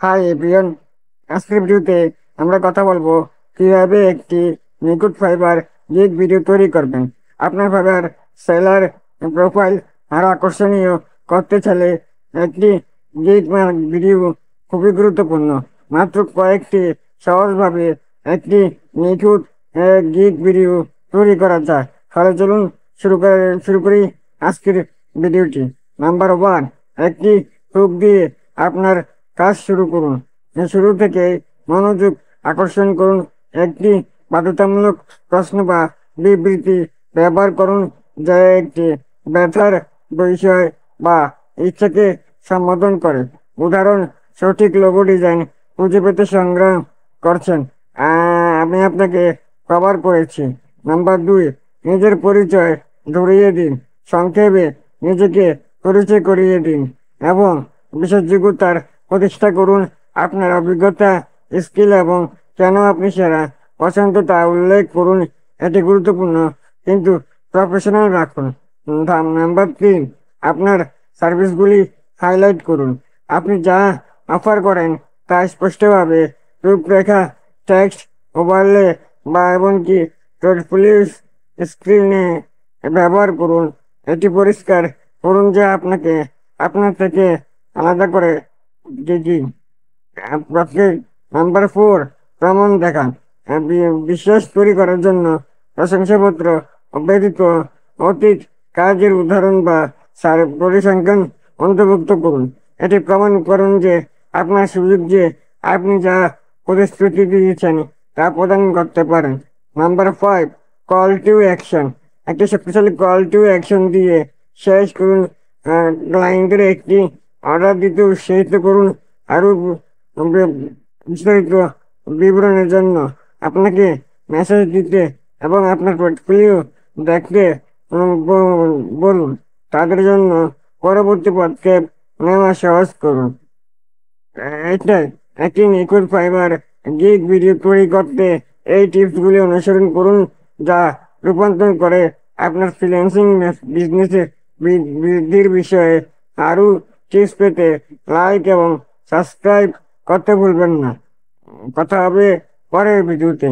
Hi everyone, আজকের ভিডিওতে আমরা কথা বলবো কিভাবে একটি নিখুঁত ফাইবার গিগ ভিডিও তৈরি করবেন। আপনার ফাইবার সেলার প্রোফাইল আরও আকর্ষণীয় করতে চাইলে একটি গিগ ভিডিও খুবই গুরুত্বপূর্ণ। মাত্র কয়েকটি সহজভাবে একটি নিখুঁত গিগ ভিডিও তৈরি করা যায়। তাহলে চলুন শুরু করি আজকের ভিডিওটি। নাম্বার ওয়ান, একটি হুক দিয়ে আপনার কাজ শুরু করুন। শুরু থেকে মনোযোগ আকর্ষণ করুন। একটি বাধ্যতামূলক প্রশ্ন বা বিবৃতি ব্যবহার করুন যা একটি ব্যথার বিষয় বা ইচ্ছাকে সম্বোধন করে। উদাহরণ, সঠিক লোগো ডিজাইন খুঁজে পেতে সংগ্রাম করছেন, আমি আপনাকে কভার করেছি। নাম্বার দুই, নিজের পরিচয় ধরিয়ে দিন। সংক্ষেপে নিজেকে পরিচয় করিয়ে দিন এবং বিশ্বাসযোগ্যতার প্রতিষ্ঠা করুন। আপনার অভিজ্ঞতা, স্কিল এবং কেন আপনি সেরা পছন্দ তা উল্লেখ করুন। এটি গুরুত্বপূর্ণ কিন্তু প্রফেশনাল রাখুন। নাম্বার তিন, আপনার সার্ভিসগুলি হাইলাইট করুন। আপনি যা অফার করেন তা স্পষ্টভাবে রূপরেখা, টেক্সট, ওভারলে বা এমনকি পোর্টফোলিও স্ক্রিনে ব্যবহার করুন। এটি পরিষ্কার করুন যে আপনার থেকে আলাদা করে জি। নাম্বার ফোর, প্রমাণ দেখান। বিশ্বাস তৈরি করার জন্য প্রশংসাপত্র ব্যতীত অতীত কাজের উদাহরণ বা পরিসংখ্যান অন্তর্ভুক্ত করুন। এটি প্রমাণ করুন যে আপনার সুযোগ যে আপনি যা প্রতিশ্রুতি দিয়েছেন তা প্রদান করতে পারেন। Number five, call to action. একটি শক্তিশালী কল টু অ্যাকশন দিয়ে শেষ করুন। ক্লায়েন্টের একটি অর্ডার দিতে উৎসাহিত করুন। আরও বিস্তারিত বিবরণের জন্য আপনাকে মেসেজ দিতে এবং আপনার পোর্টফোলিও দেখতে বলুন। তাদের জন্য পরবর্তী পদক্ষেপ নেওয়া সহজ করুন। এটাই একটি নিখুঁত ফাইবার গিগ ভিডিও তৈরি করতে এই টিপসগুলি অনুসরণ করুন, যা রূপান্তর করে আপনার ফ্রিল্যান্সিং বিজনেসে বৃদ্ধির বিষয়ে। আরও টিপস পেতে লাইক এবং সাবস্ক্রাইব করতে ভুলবেন না। কথা হবে পরের ভিডিওতে।